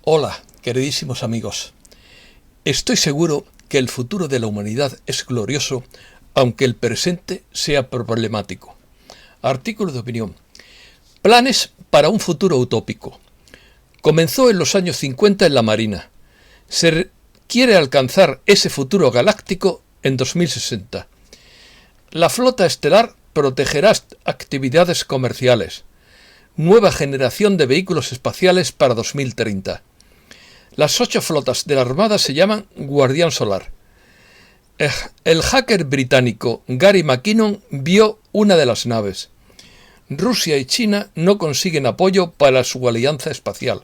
Hola, queridísimos amigos. Estoy seguro que el futuro de la humanidad es glorioso, aunque el presente sea problemático. Artículo de opinión. Planes para un futuro utópico. Comenzó en los años 50 en la Marina. Se quiere alcanzar ese futuro galáctico en 2060. La flota estelar protegerá actividades comerciales. Nueva generación de vehículos espaciales para 2030. Las 8 flotas de la Armada se llaman Guardián Solar. El hacker británico Gary McKinnon vio una de las naves. Rusia y China no consiguen apoyo para su alianza espacial.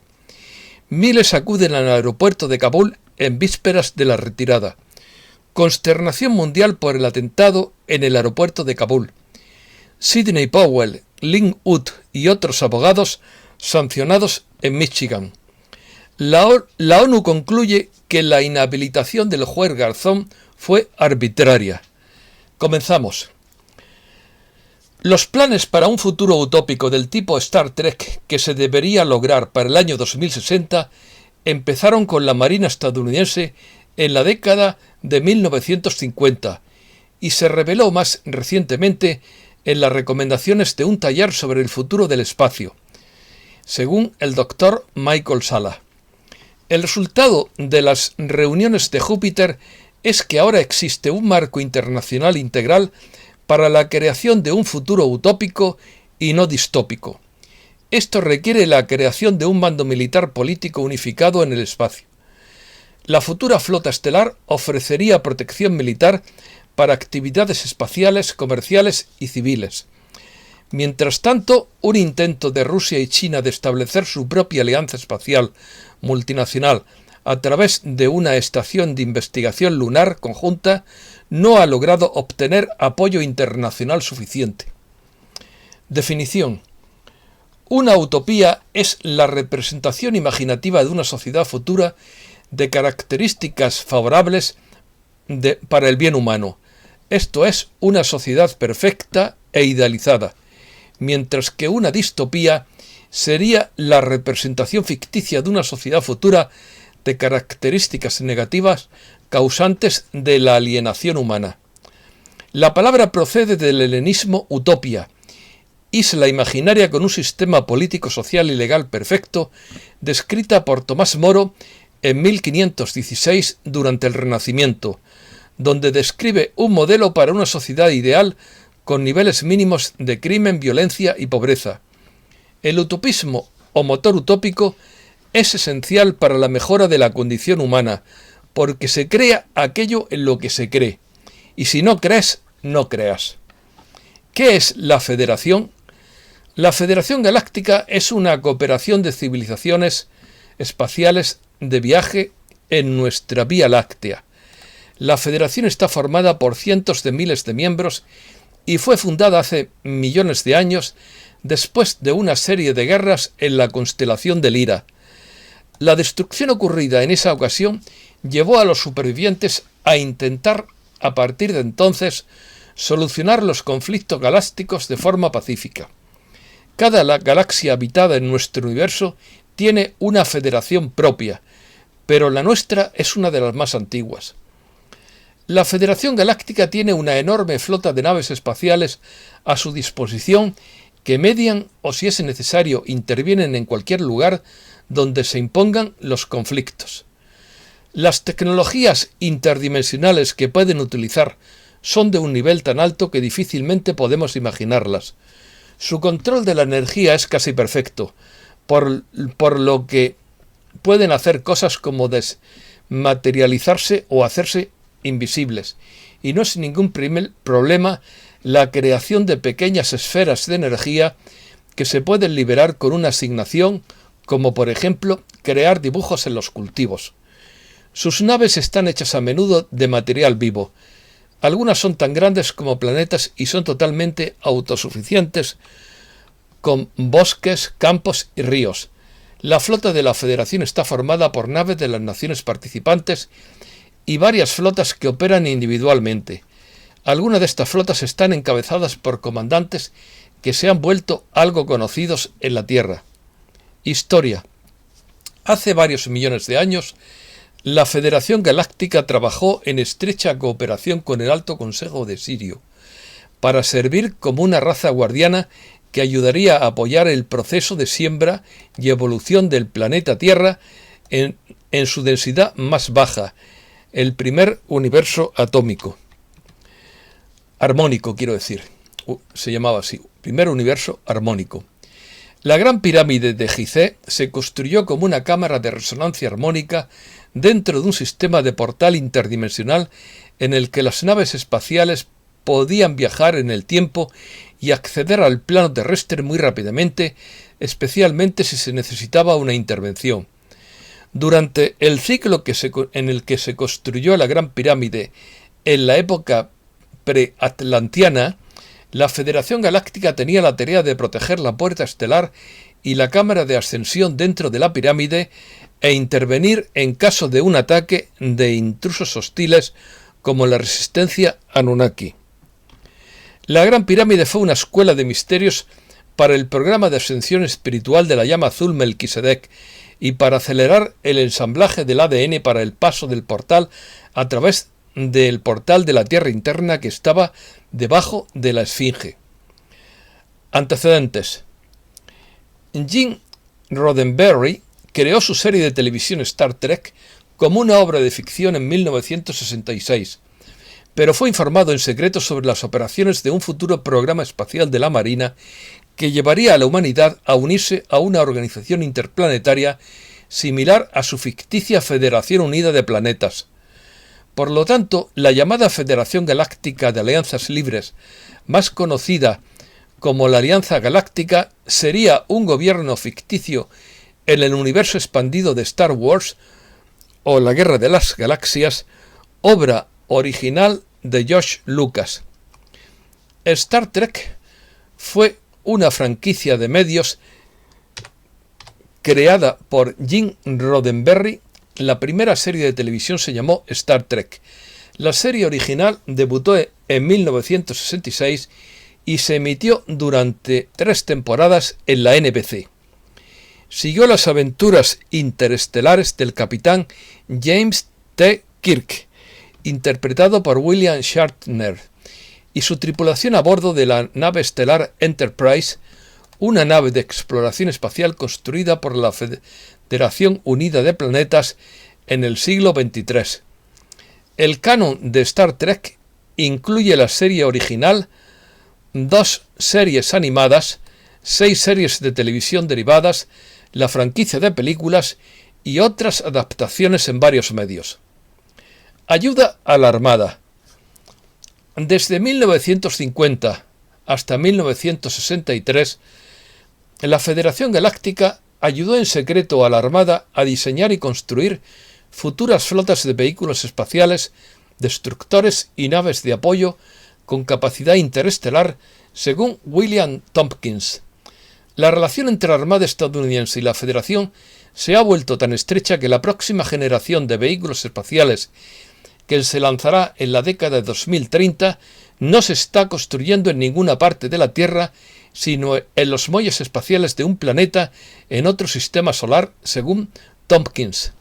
Miles acuden al aeropuerto de Kabul en vísperas de la retirada. Consternación mundial por el atentado en el aeropuerto de Kabul. Sidney Powell, Lin Wood y otros abogados sancionados en Michigan. La ONU concluye que la inhabilitación del juez Garzón fue arbitraria. Comenzamos. Los planes para un futuro utópico del tipo Star Trek que se debería lograr para el año 2060 empezaron con la Marina estadounidense en la década de 1950 y se reveló más recientemente en las recomendaciones de un taller sobre el futuro del espacio, según el Dr. Michael Salla. El resultado de las reuniones de Júpiter es que ahora existe un marco internacional integral para la creación de un futuro utópico y no distópico. Esto requiere la creación de un mando militar político unificado en el espacio. La futura flota estelar ofrecería protección militar para actividades espaciales, comerciales y civiles. Mientras tanto, un intento de Rusia y China de establecer su propia alianza espacial multinacional a través de una estación de investigación lunar conjunta no ha logrado obtener apoyo internacional suficiente. Definición. Una utopía es la representación imaginativa de una sociedad futura de características favorables para el bien humano. Esto es, una sociedad perfecta e idealizada, mientras que una distopía sería la representación ficticia de una sociedad futura de características negativas causantes de la alienación humana. La palabra procede del helenismo utopia, isla imaginaria con un sistema político, social y legal perfecto, descrita por Tomás Moro en 1516 durante el Renacimiento, donde describe un modelo para una sociedad ideal con niveles mínimos de crimen, violencia y pobreza. El utopismo o motor utópico es esencial para la mejora de la condición humana, porque se crea aquello en lo que se cree, y si no crees, no creas. ¿Qué es la Federación? La Federación Galáctica es una cooperación de civilizaciones espaciales de viaje en nuestra Vía Láctea. La Federación está formada por cientos de miles de miembros y fue fundada hace millones de años después de una serie de guerras en la constelación de Lira. La destrucción ocurrida en esa ocasión llevó a los supervivientes a intentar, a partir de entonces, solucionar los conflictos galácticos de forma pacífica. Cada galaxia habitada en nuestro universo tiene una federación propia, pero la nuestra es una de las más antiguas. La Federación Galáctica tiene una enorme flota de naves espaciales a su disposición que median o, si es necesario, intervienen en cualquier lugar donde se impongan los conflictos. Las tecnologías interdimensionales que pueden utilizar son de un nivel tan alto que difícilmente podemos imaginarlas. Su control de la energía es casi perfecto, por lo que pueden hacer cosas como desmaterializarse o hacerse invisibles, y no es ningún problema la creación de pequeñas esferas de energía que se pueden liberar con una asignación, como por ejemplo crear dibujos en los cultivos. Sus naves están hechas a menudo de material vivo. Algunas son tan grandes como planetas y son totalmente autosuficientes, con bosques, campos y ríos. La flota de la Federación está formada por naves de las naciones participantes y varias flotas que operan individualmente. Algunas de estas flotas están encabezadas por comandantes que se han vuelto algo conocidos en la Tierra. Historia. Hace varios millones de años, la Federación Galáctica trabajó en estrecha cooperación con el Alto Consejo de Sirio, para servir como una raza guardiana que ayudaría a apoyar el proceso de siembra y evolución del planeta Tierra en su densidad más baja, el primer universo atómico. Armónico, quiero decir. Se llamaba así, primer universo armónico. La Gran Pirámide de Gizeh se construyó como una cámara de resonancia armónica dentro de un sistema de portal interdimensional en el que las naves espaciales podían viajar en el tiempo y acceder al plano terrestre muy rápidamente, especialmente si se necesitaba una intervención. Durante el ciclo en el que se construyó la Gran Pirámide en la época preatlantiana, la Federación Galáctica tenía la tarea de proteger la puerta estelar y la cámara de ascensión dentro de la pirámide e intervenir en caso de un ataque de intrusos hostiles como la resistencia Anunnaki. La Gran Pirámide fue una escuela de misterios para el programa de ascensión espiritual de la llama azul Melquisedec y para acelerar el ensamblaje del ADN para el paso del portal a través del portal de la Tierra interna que estaba debajo de la Esfinge. Antecedentes. Gene Roddenberry creó su serie de televisión Star Trek como una obra de ficción en 1966, pero fue informado en secreto sobre las operaciones de un futuro programa espacial de la Marina que llevaría a la humanidad a unirse a una organización interplanetaria similar a su ficticia Federación Unida de Planetas. Por lo tanto, la llamada Federación Galáctica de Alianzas Libres, más conocida como la Alianza Galáctica, sería un gobierno ficticio en el universo expandido de Star Wars o la Guerra de las Galaxias, obra original de George Lucas. Star Trek fue una franquicia de medios creada por Gene Roddenberry. La primera serie de televisión se llamó Star Trek. La serie original debutó en 1966 y se emitió durante 3 temporadas en la NBC. Siguió las aventuras interestelares del capitán James T. Kirk, interpretado por William Shatner, y su tripulación a bordo de la nave estelar Enterprise, una nave de exploración espacial construida por la Federación Unida de Planetas en el siglo XXIII. El canon de Star Trek incluye la serie original, 2 series animadas, 6 series de televisión derivadas, la franquicia de películas y otras adaptaciones en varios medios. Ayuda a la Armada. Desde 1950 hasta 1963, la Federación Galáctica ayudó en secreto a la Armada a diseñar y construir futuras flotas de vehículos espaciales, destructores y naves de apoyo con capacidad interestelar, según William Tompkins. La relación entre la Armada estadounidense y la Federación se ha vuelto tan estrecha que la próxima generación de vehículos espaciales, que se lanzará en la década de 2030, no se está construyendo en ninguna parte de la Tierra, sino en los muelles espaciales de un planeta en otro sistema solar, según Tompkins.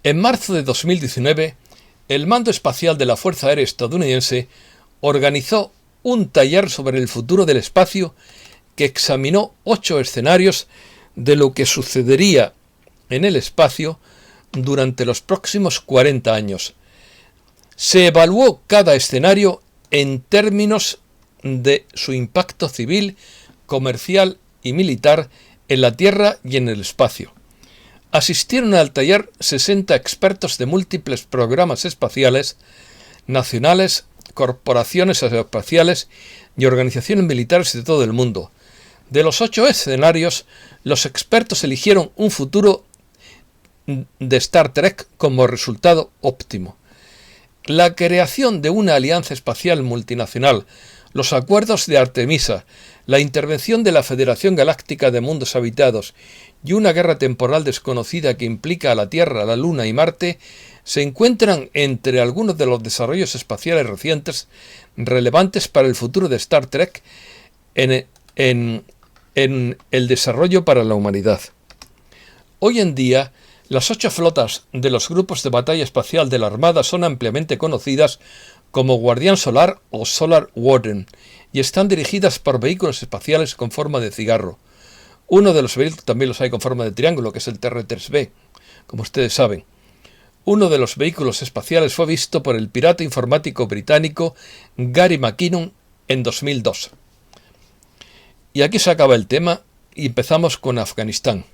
En marzo de 2019, el Mando Espacial de la Fuerza Aérea Estadounidense organizó un taller sobre el futuro del espacio que examinó 8 escenarios de lo que sucedería en el espacio durante los próximos 40 años. Se evaluó cada escenario en términos de su impacto civil, comercial y militar en la Tierra y en el espacio. Asistieron al taller 60 expertos de múltiples programas espaciales, nacionales, corporaciones aeroespaciales y organizaciones militares de todo el mundo. De los 8 escenarios, los expertos eligieron un futuro de Star Trek como resultado óptimo. La creación de una alianza espacial multinacional, los acuerdos de Artemisa, la intervención de la Federación Galáctica de Mundos Habitados y una guerra temporal desconocida que implica a la Tierra, la Luna y Marte, se encuentran entre algunos de los desarrollos espaciales recientes relevantes para el futuro de Star Trek en el desarrollo para la humanidad. Hoy en día, las 8 flotas de los grupos de batalla espacial de la Armada son ampliamente conocidas como Guardián Solar o Solar Warden y están dirigidas por vehículos espaciales con forma de cigarro. Uno de los vehículos también los hay con forma de triángulo, que es el TR-3B, como ustedes saben. Uno de los vehículos espaciales fue visto por el pirata informático británico Gary McKinnon en 2002. Y aquí se acaba el tema y empezamos con Afganistán.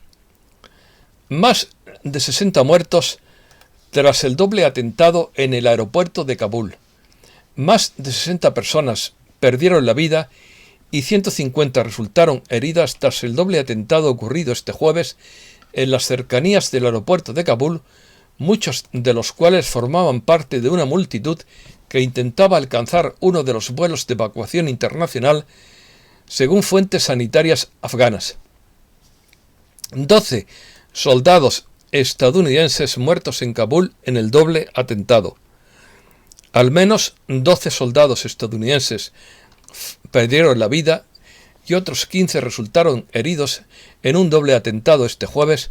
Más de 60 muertos tras el doble atentado en el aeropuerto de Kabul. Más de 60 personas perdieron la vida y 150 resultaron heridas tras el doble atentado ocurrido este jueves en las cercanías del aeropuerto de Kabul, muchos de los cuales formaban parte de una multitud que intentaba alcanzar uno de los vuelos de evacuación internacional, según fuentes sanitarias afganas. 12 soldados estadounidenses muertos en Kabul en el doble atentado. Al menos 12 soldados estadounidenses perdieron la vida y otros 15 resultaron heridos en un doble atentado este jueves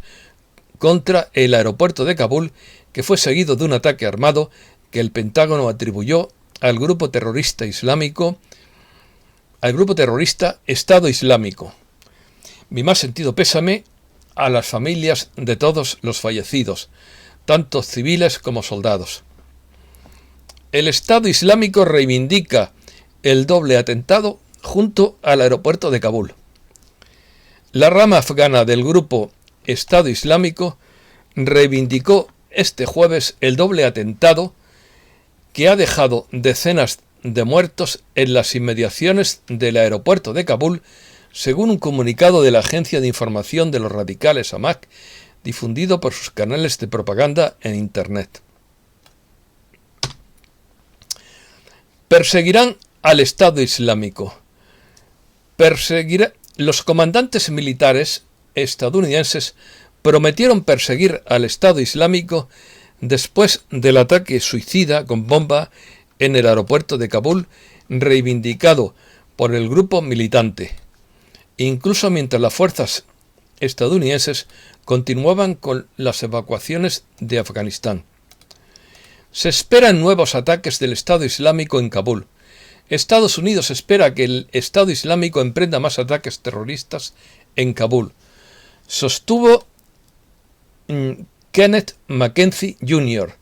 contra el aeropuerto de Kabul, que fue seguido de un ataque armado que el Pentágono atribuyó al grupo terrorista Estado Islámico. Mi más sentido pésame a las familias de todos los fallecidos, tanto civiles como soldados. El Estado Islámico reivindica el doble atentado junto al aeropuerto de Kabul. La rama afgana del grupo Estado Islámico reivindicó este jueves el doble atentado que ha dejado decenas de muertos en las inmediaciones del aeropuerto de Kabul, según un comunicado de la agencia de información de los radicales Amaq, difundido por sus canales de propaganda en Internet. Perseguirán al Estado Islámico. Los comandantes militares estadounidenses prometieron perseguir al Estado Islámico después del ataque suicida con bomba en el aeropuerto de Kabul, reivindicado por el grupo militante, incluso mientras las fuerzas estadounidenses continuaban con las evacuaciones de Afganistán. Se esperan nuevos ataques del Estado Islámico en Kabul. Estados Unidos espera que el Estado Islámico emprenda más ataques terroristas en Kabul, sostuvo Kenneth McKenzie Jr.,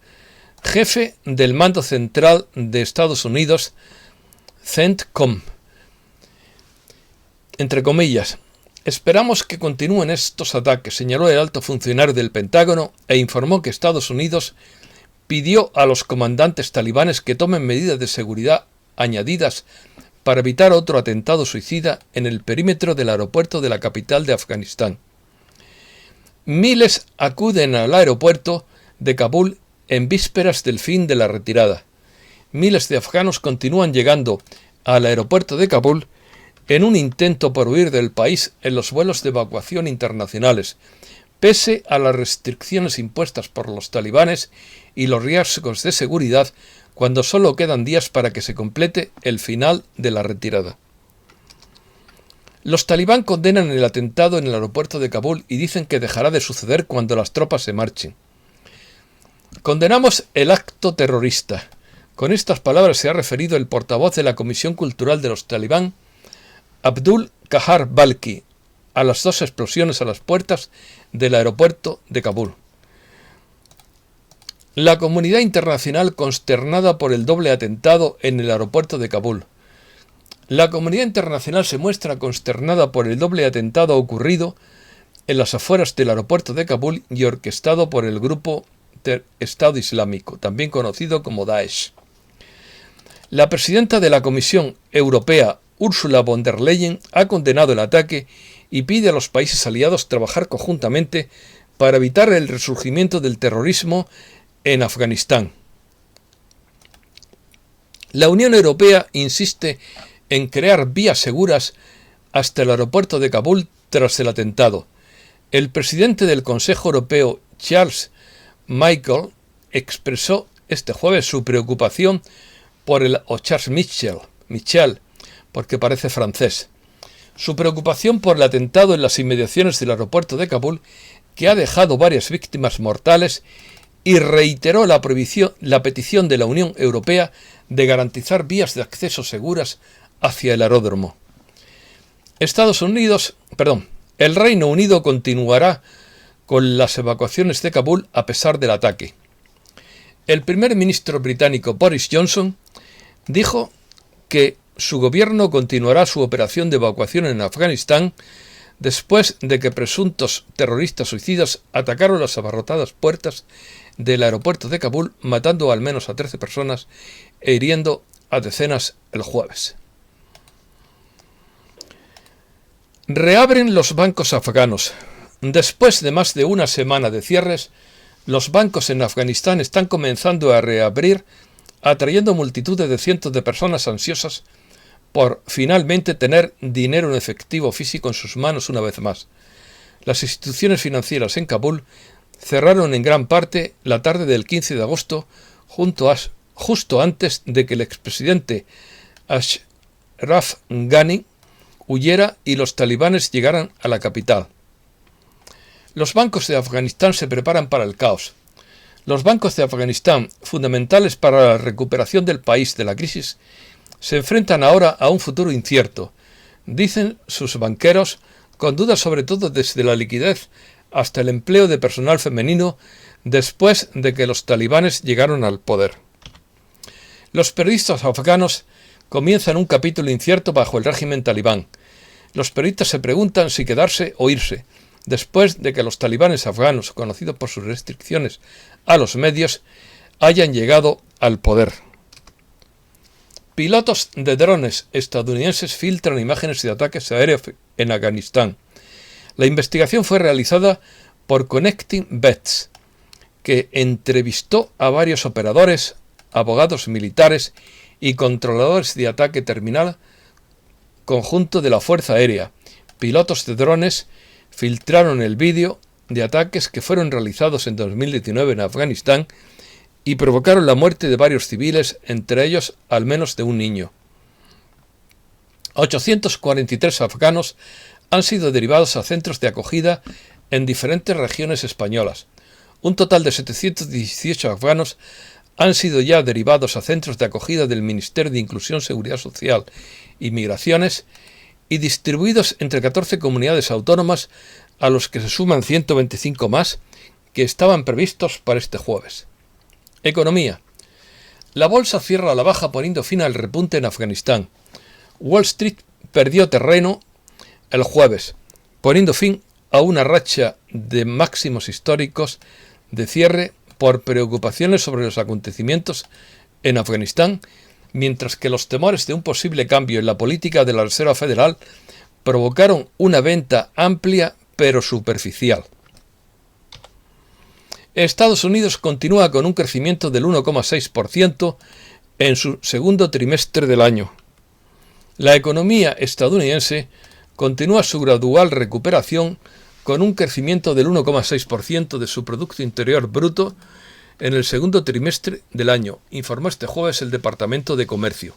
jefe del Mando Central de Estados Unidos, CENTCOM. Entre comillas, esperamos que continúen estos ataques, señaló el alto funcionario del Pentágono e informó que Estados Unidos pidió a los comandantes talibanes que tomen medidas de seguridad añadidas para evitar otro atentado suicida en el perímetro del aeropuerto de la capital de Afganistán. Miles acuden al aeropuerto de Kabul en vísperas del fin de la retirada. Miles de afganos continúan llegando al aeropuerto de Kabul en un intento por huir del país en los vuelos de evacuación internacionales, pese a las restricciones impuestas por los talibanes y los riesgos de seguridad cuando solo quedan días para que se complete el final de la retirada. Los talibán condenan el atentado en el aeropuerto de Kabul y dicen que dejará de suceder cuando las tropas se marchen. Condenamos el acto terrorista. Con estas palabras se ha referido el portavoz de la Comisión Cultural de los talibán, Abdul Qahar Balki, a las 2 explosiones a las puertas del aeropuerto de Kabul. La comunidad internacional consternada por el doble atentado en el aeropuerto de Kabul. La comunidad internacional se muestra consternada por el doble atentado ocurrido en las afueras del aeropuerto de Kabul y orquestado por el grupo Estado Islámico, también conocido como Daesh. La presidenta de la Comisión Europea, Ursula von der Leyen, ha condenado el ataque y pide a los países aliados trabajar conjuntamente para evitar el resurgimiento del terrorismo en Afganistán. La Unión Europea insiste en crear vías seguras hasta el aeropuerto de Kabul tras el atentado. El presidente del Consejo Europeo, Charles Michel, expresó este jueves su preocupación por Charles Michel, porque parece francés. Su preocupación por el atentado en las inmediaciones del aeropuerto de Kabul, que ha dejado varias víctimas mortales, y reiteró la petición de la Unión Europea de garantizar vías de acceso seguras hacia el aeródromo. El Reino Unido continuará con las evacuaciones de Kabul a pesar del ataque. El primer ministro británico Boris Johnson dijo que su gobierno continuará su operación de evacuación en Afganistán después de que presuntos terroristas suicidas atacaron las abarrotadas puertas del aeropuerto de Kabul, matando al menos a 13 personas e hiriendo a decenas el jueves. Reabren los bancos afganos. Después de más de una semana de cierres, los bancos en Afganistán están comenzando a reabrir, atrayendo multitudes de cientos de personas ansiosas por finalmente tener dinero en efectivo físico en sus manos una vez más. Las instituciones financieras en Kabul cerraron en gran parte la tarde del 15 de agosto, justo antes de que el expresidente Ashraf Ghani huyera y los talibanes llegaran a la capital. Los bancos de Afganistán se preparan para el caos. Los bancos de Afganistán, fundamentales para la recuperación del país de la crisis, se enfrentan ahora a un futuro incierto, dicen sus banqueros, con dudas sobre todo desde la liquidez hasta el empleo de personal femenino después de que los talibanes llegaron al poder. Los periodistas afganos comienzan un capítulo incierto bajo el régimen talibán. Los periodistas se preguntan si quedarse o irse, después de que los talibanes afganos, conocidos por sus restricciones a los medios, hayan llegado al poder. Pilotos de drones estadounidenses filtran imágenes de ataques aéreos en Afganistán. La investigación fue realizada por Connecting Bets, que entrevistó a varios operadores, abogados militares y controladores de ataque terminal conjunto de la Fuerza Aérea. Pilotos de drones filtraron el vídeo de ataques que fueron realizados en 2019 en Afganistán y provocaron la muerte de varios civiles, entre ellos al menos de un niño. 843 afganos han sido derivados a centros de acogida en diferentes regiones españolas. Un total de 718 afganos han sido ya derivados a centros de acogida del Ministerio de Inclusión, Seguridad Social y Migraciones y distribuidos entre 14 comunidades autónomas, a los que se suman 125 más que estaban previstos para este jueves. Economía. La bolsa cierra a la baja poniendo fin al repunte en Afganistán. Wall Street perdió terreno el jueves, poniendo fin a una racha de máximos históricos de cierre por preocupaciones sobre los acontecimientos en Afganistán, mientras que los temores de un posible cambio en la política de la Reserva Federal provocaron una venta amplia pero superficial. Estados Unidos continúa con un crecimiento del 1,6% en su segundo trimestre del año. La economía estadounidense continúa su gradual recuperación con un crecimiento del 1,6% de su Producto Interior Bruto en el segundo trimestre del año, informó este jueves el Departamento de Comercio.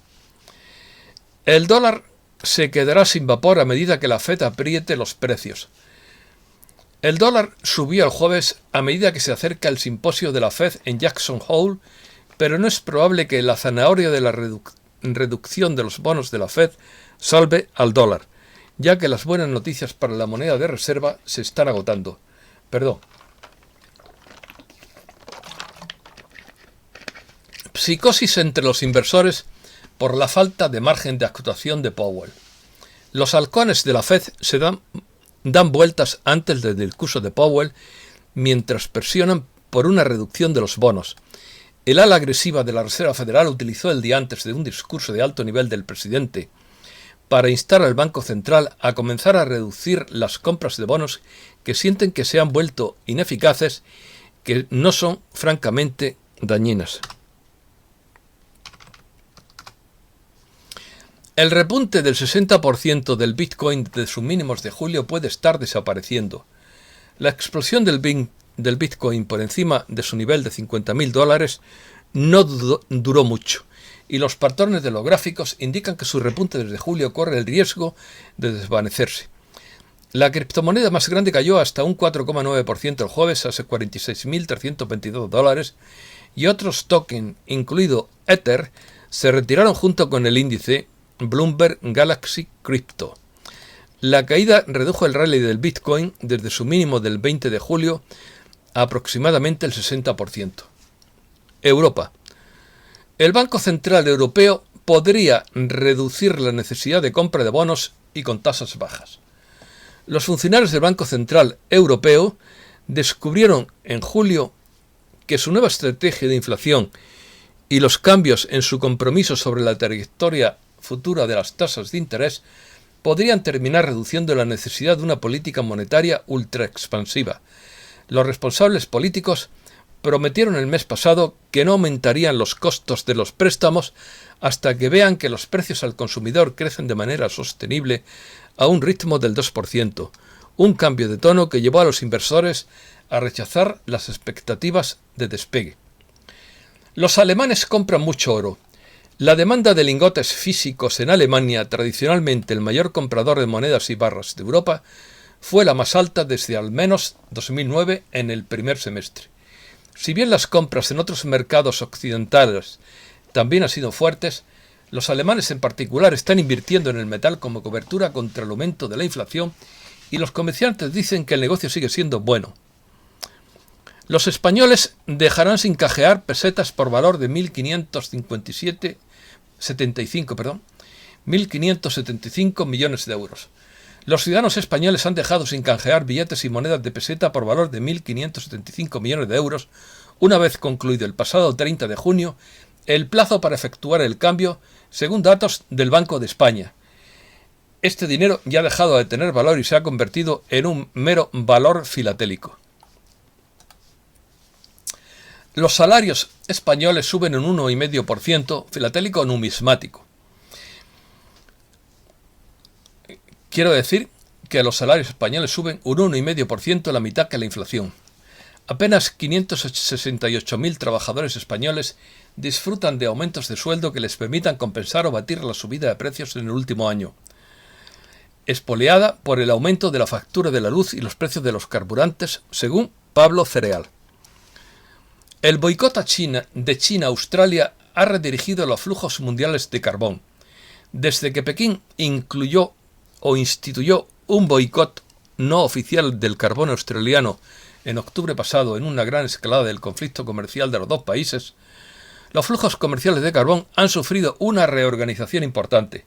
El dólar se quedará sin vapor a medida que la Fed apriete los precios. El dólar subió el jueves a medida que se acerca el simposio de la Fed en Jackson Hole, pero no es probable que la zanahoria de la reducción de los bonos de la Fed salve al dólar, ya que las buenas noticias para la moneda de reserva se están agotando. Psicosis entre los inversores por la falta de margen de actuación de Powell. Los halcones de la Fed se dan vueltas antes del discurso de Powell mientras presionan por una reducción de los bonos. El ala agresiva de la Reserva Federal utilizó el día antes de un discurso de alto nivel del presidente para instar al Banco Central a comenzar a reducir las compras de bonos que sienten que se han vuelto ineficaces, que no son francamente dañinas. El repunte del 60% del Bitcoin de sus mínimos de julio puede estar desapareciendo. La explosión del Bitcoin por encima de su nivel de $50.000 no duró mucho, y los patrones de los gráficos indican que su repunte desde julio corre el riesgo de desvanecerse. La criptomoneda más grande cayó hasta un 4,9% el jueves a $46.322 y otros tokens, incluido Ether, se retiraron junto con el índice Bloomberg Galaxy Crypto. La caída redujo el rally del Bitcoin desde su mínimo del 20 de julio a aproximadamente el 60%. Europa. El Banco Central Europeo podría reducir la necesidad de compra de bonos y con tasas bajas. Los funcionarios del Banco Central Europeo descubrieron en julio que su nueva estrategia de inflación y los cambios en su compromiso sobre la trayectoria futura de las tasas de interés podrían terminar reduciendo la necesidad de una política monetaria ultra expansiva. Los responsables políticos prometieron el mes pasado que no aumentarían los costos de los préstamos hasta que vean que los precios al consumidor crecen de manera sostenible a un ritmo del 2%, un cambio de tono que llevó a los inversores a rechazar las expectativas de despegue. Los alemanes compran mucho oro. La demanda de lingotes físicos en Alemania, tradicionalmente el mayor comprador de monedas y barras de Europa, fue la más alta desde al menos 2009 en el primer semestre. Si bien las compras en otros mercados occidentales también han sido fuertes, los alemanes en particular están invirtiendo en el metal como cobertura contra el aumento de la inflación y los comerciantes dicen que el negocio sigue siendo bueno. Los españoles dejarán sin canjear pesetas por valor de 1.575 millones de euros. Los ciudadanos españoles han dejado sin canjear billetes y monedas de peseta por valor de 1.575 millones de euros una vez concluido el pasado 30 de junio el plazo para efectuar el cambio, según datos del Banco de España. Este dinero ya ha dejado de tener valor y se ha convertido en un mero valor filatélico. Los salarios españoles suben un 1,5%, filatélico numismático. Quiero decir que los salarios españoles suben un 1,5%, la mitad que la inflación. Apenas 568.000 trabajadores españoles disfrutan de aumentos de sueldo que les permitan compensar o batir la subida de precios en el último año, espoleada por el aumento de la factura de la luz y los precios de los carburantes, según Pablo Cereal. El boicot de China a Australia ha redirigido los flujos mundiales de carbón. Desde que Pekín instituyó un boicot no oficial del carbón australiano en octubre pasado en una gran escalada del conflicto comercial de los dos países, los flujos comerciales de carbón han sufrido una reorganización importante.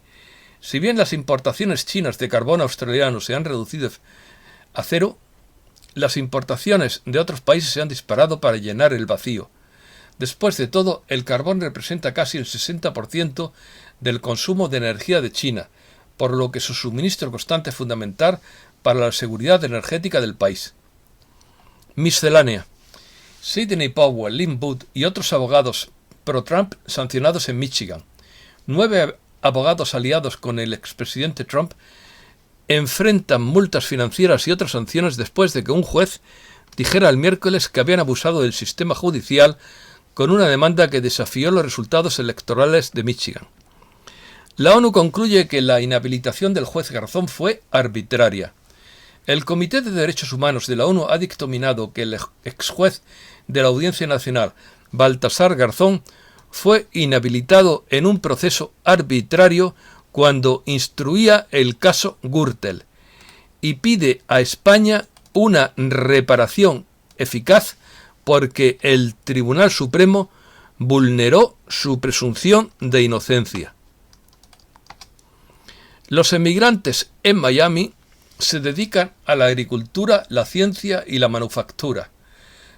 Si bien las importaciones chinas de carbón australiano se han reducido a cero, las importaciones de otros países se han disparado para llenar el vacío. Después de todo, el carbón representa casi el 60% del consumo de energía de China, por lo que su suministro constante es fundamental para la seguridad energética del país. Miscelánea. Sidney Powell, Lynn Booth y otros abogados pro-Trump sancionados en Michigan. 9 abogados aliados con el expresidente Trump enfrentan multas financieras y otras sanciones después de que un juez dijera el miércoles que habían abusado del sistema judicial con una demanda que desafió los resultados electorales de Michigan. La ONU concluye que la inhabilitación del juez Garzón fue arbitraria. El Comité de Derechos Humanos de la ONU ha dictaminado que el exjuez de la Audiencia Nacional, Baltasar Garzón, fue inhabilitado en un proceso arbitrario cuando instruía el caso Gürtel y pide a España una reparación eficaz porque el Tribunal Supremo vulneró su presunción de inocencia. Los emigrantes en Miami se dedican a la agricultura, la ciencia y la manufactura.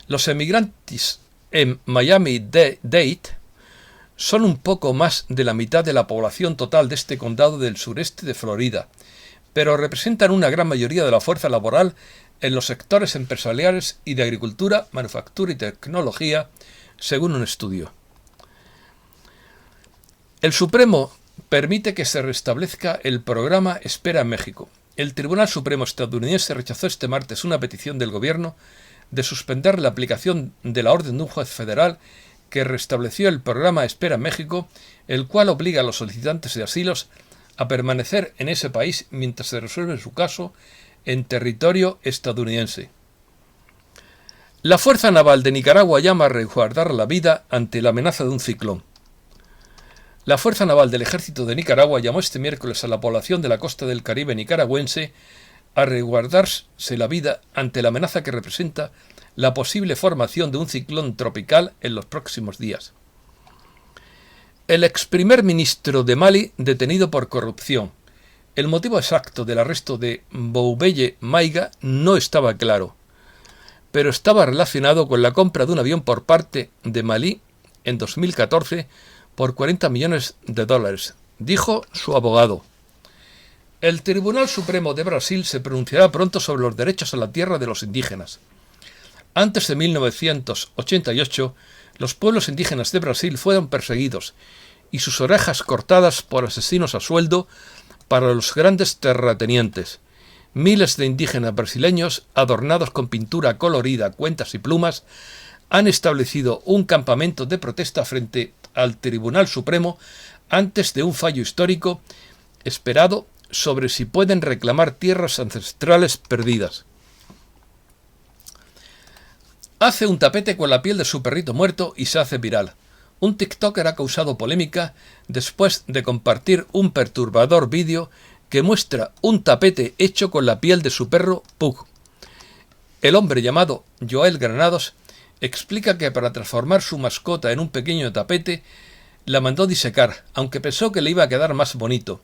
Los emigrantes en Miami-Dade son un poco más de la mitad de la población total de este condado del sureste de Florida, pero representan una gran mayoría de la fuerza laboral en los sectores empresariales y de agricultura, manufactura y tecnología, según un estudio. El Supremo permite que se restablezca el programa Espera en México. El Tribunal Supremo estadounidense rechazó este martes una petición del gobierno de suspender la aplicación de la orden de un juez federal que restableció el programa Espera en México, el cual obliga a los solicitantes de asilos a permanecer en ese país mientras se resuelve su caso en territorio estadounidense. La Fuerza Naval de Nicaragua llama a resguardar la vida ante la amenaza de un ciclón. La Fuerza Naval del Ejército de Nicaragua llamó este miércoles a la población de la costa del Caribe nicaragüense a resguardarse la vida ante la amenaza que representa la posible formación de un ciclón tropical en los próximos días. El ex primer ministro de Mali detenido por corrupción. El motivo exacto del arresto de Boubeye Maïga no estaba claro, pero estaba relacionado con la compra de un avión por parte de Malí en 2014 por $40 millones, dijo su abogado. El Tribunal Supremo de Brasil se pronunciará pronto sobre los derechos a la tierra de los indígenas. Antes de 1988, los pueblos indígenas de Brasil fueron perseguidos y sus orejas cortadas por asesinos a sueldo para los grandes terratenientes. Miles de indígenas brasileños, adornados con pintura colorida, cuentas y plumas, han establecido un campamento de protesta frente al Tribunal Supremo antes de un fallo histórico esperado sobre si pueden reclamar tierras ancestrales perdidas. Hace un tapete con la piel de su perrito muerto y se hace viral. Un TikToker ha causado polémica después de compartir un perturbador vídeo que muestra un tapete hecho con la piel de su perro Pug. El hombre llamado Joel Granados explica que para transformar su mascota en un pequeño tapete la mandó disecar, aunque pensó que le iba a quedar más bonito.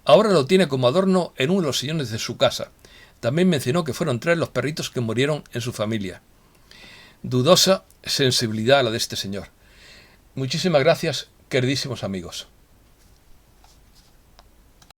Ahora lo tiene como adorno en uno de los sillones de su casa. También mencionó que fueron 3 los perritos que murieron en su familia. Dudosa sensibilidad la de este señor. Muchísimas gracias, queridísimos amigos.